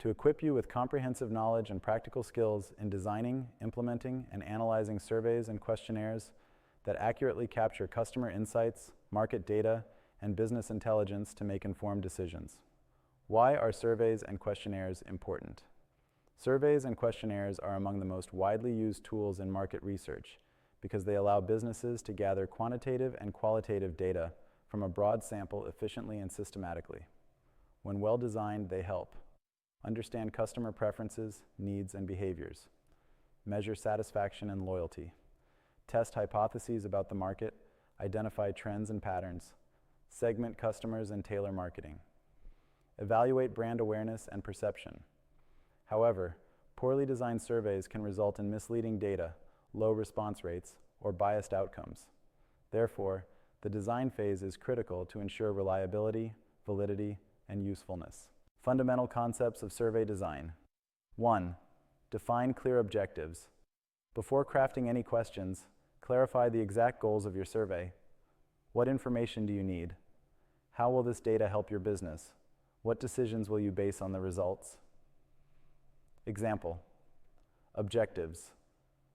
to equip you with comprehensive knowledge and practical skills in designing, implementing, and analyzing surveys and questionnaires that accurately capture customer insights, market data, and business intelligence to make informed decisions. Why are surveys and questionnaires important? Surveys and questionnaires are among the most widely used tools in market research because they allow businesses to gather quantitative and qualitative data from a broad sample efficiently and systematically. When well designed, they help understand customer preferences, needs, and behaviors, measure satisfaction and loyalty, test hypotheses about the market, identify trends and patterns, segment customers and tailor marketing, evaluate brand awareness and perception. However, poorly designed surveys can result in misleading data, low response rates, or biased outcomes. Therefore, the design phase is critical to ensure reliability, validity, and usefulness. Fundamental concepts of survey design. 1. Define clear objectives. Before crafting any questions, clarify the exact goals of your survey. What information do you need? How will this data help your business? What decisions will you base on the results? Example. Objectives.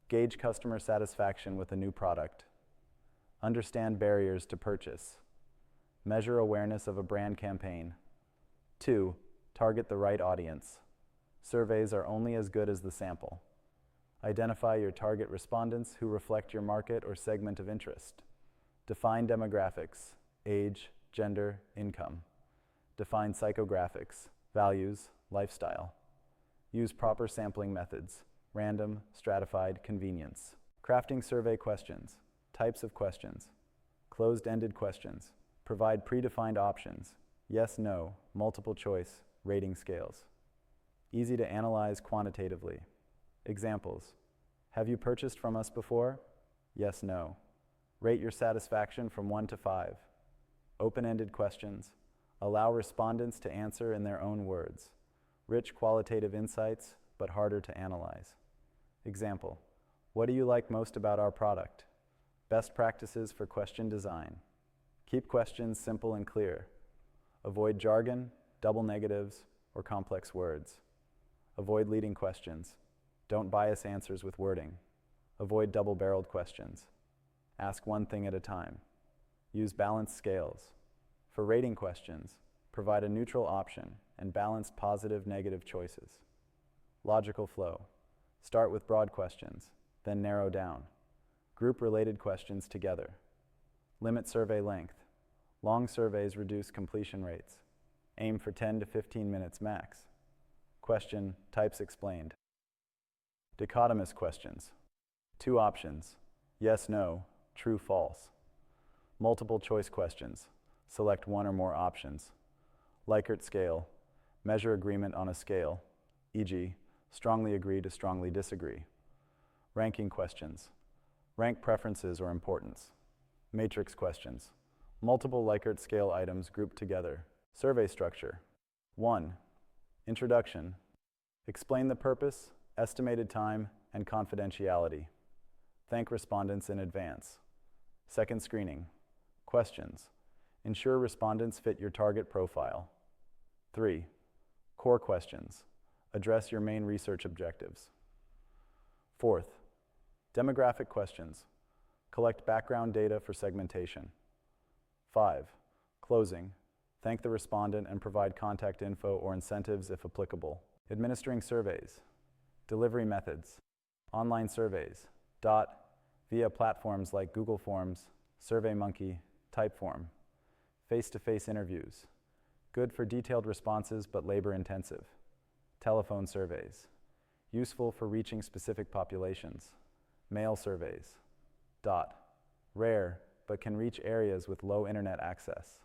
Gauge customer satisfaction with a new product. Understand barriers to purchase. Measure awareness of a brand campaign. 2. Target the right audience. Surveys are only as good as the sample. Identify your target respondents who reflect your market or segment of interest. Define demographics, age, gender, income. Define psychographics, values, lifestyle. Use proper sampling methods, random, stratified, convenience. Crafting survey questions, types of questions, closed-ended questions. Provide predefined options, yes, no, multiple choice, rating scales. Easy to analyze quantitatively. Examples. Have you purchased from us before? Yes, no. Rate your satisfaction from 1 to 5. Open-ended questions. Allow respondents to answer in their own words. Rich qualitative insights, but harder to analyze. Example. What do you like most about our product? Best practices for question design. Keep questions simple and clear. Avoid jargon, double negatives, or complex words. Avoid leading questions. Don't bias answers with wording. Avoid double-barreled questions. Ask one thing at a time. Use balanced scales. For rating questions, provide a neutral option and balance positive, negative choices. Logical flow. Start with broad questions, then narrow down. Group related questions together. Limit survey length. Long surveys reduce completion rates. Aim for 10 to 15 minutes max. Question, types explained. Dichotomous questions. 2 options, yes, no, true, false. Multiple choice questions. Select one or more options. Likert scale. Measure agreement on a scale, e.g., strongly agree to strongly disagree. Ranking questions. Rank preferences or importance. Matrix questions. Multiple Likert scale items grouped together. Survey structure. 1. Introduction. Explain the purpose, estimated time, and confidentiality. Thank respondents in advance. 2nd screening. Questions. Ensure respondents fit your target profile. 3. Core questions. Address your main research objectives. 4th. Demographic questions. Collect background data for segmentation. 5. Closing. Thank the respondent and provide contact info or incentives if applicable. Administering surveys. Delivery methods. Online surveys. Via platforms like Google Forms, SurveyMonkey, Typeform. Face-to-face interviews. Good for detailed responses but labor-intensive. Telephone surveys. Useful for reaching specific populations. Mail surveys. Rare but can reach areas with low internet access.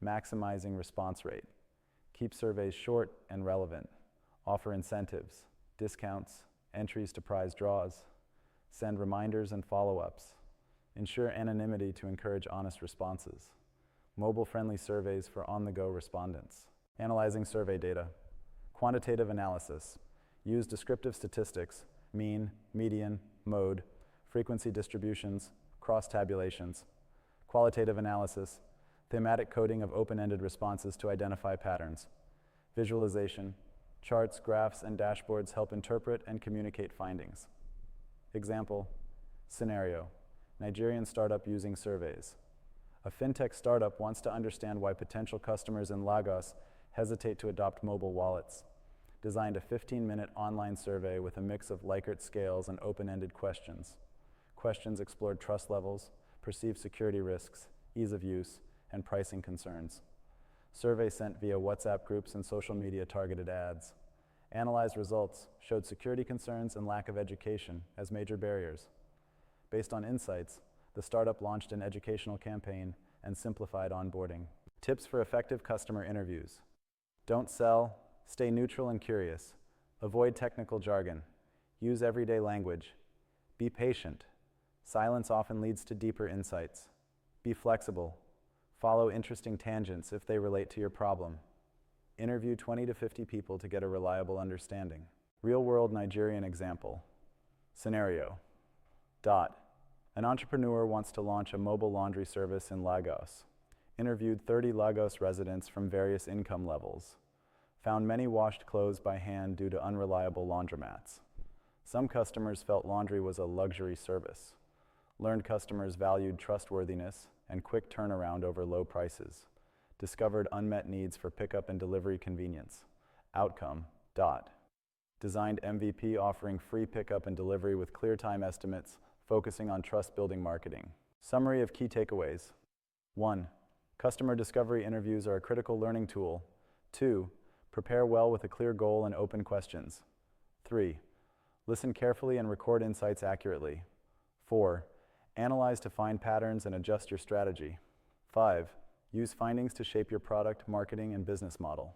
Maximizing response rate. Keep surveys short and relevant. Offer incentives, discounts, entries to prize draws. Send reminders and follow-ups. Ensure anonymity to encourage honest responses. Mobile-friendly surveys for on-the-go respondents. Analyzing survey data. Quantitative analysis. Use descriptive statistics, mean, median, mode, frequency distributions, cross-tabulations. Qualitative analysis. Thematic coding of open-ended responses to identify patterns. Visualization. Charts, graphs, and dashboards help interpret and communicate findings. Example, scenario, Nigerian startup using surveys. A fintech startup wants to understand why potential customers in Lagos hesitate to adopt mobile wallets. Designed a 15-minute online survey with a mix of Likert scales and open-ended questions. Questions explored trust levels, perceived security risks, ease of use, and pricing concerns. Survey sent via WhatsApp groups and social media targeted ads. Analyzed results showed security concerns and lack of education as major barriers. Based on insights, the startup launched an educational campaign and simplified onboarding. Tips for effective customer interviews. Don't sell, stay neutral and curious. Avoid technical jargon. Use everyday language. Be patient. Silence often leads to deeper insights. Be flexible. Follow interesting tangents if they relate to your problem. Interview 20 to 50 people to get a reliable understanding. Real-world Nigerian example. Scenario. An entrepreneur wants to launch a mobile laundry service in Lagos. Interviewed 30 Lagos residents from various income levels. Found many washed clothes by hand due to unreliable laundromats. Some customers felt laundry was a luxury service. Learned customers valued trustworthiness and quick turnaround over low prices. Discovered unmet needs for pickup and delivery convenience. Outcome. Designed MVP offering free pickup and delivery with clear time estimates, focusing on trust-building marketing. Summary of key takeaways. 1. Customer discovery interviews are a critical learning tool. 2. Prepare well with a clear goal and open questions. 3. Listen carefully and record insights accurately. 4. Analyze to find patterns and adjust your strategy. 5. Use findings to shape your product, marketing, and business model.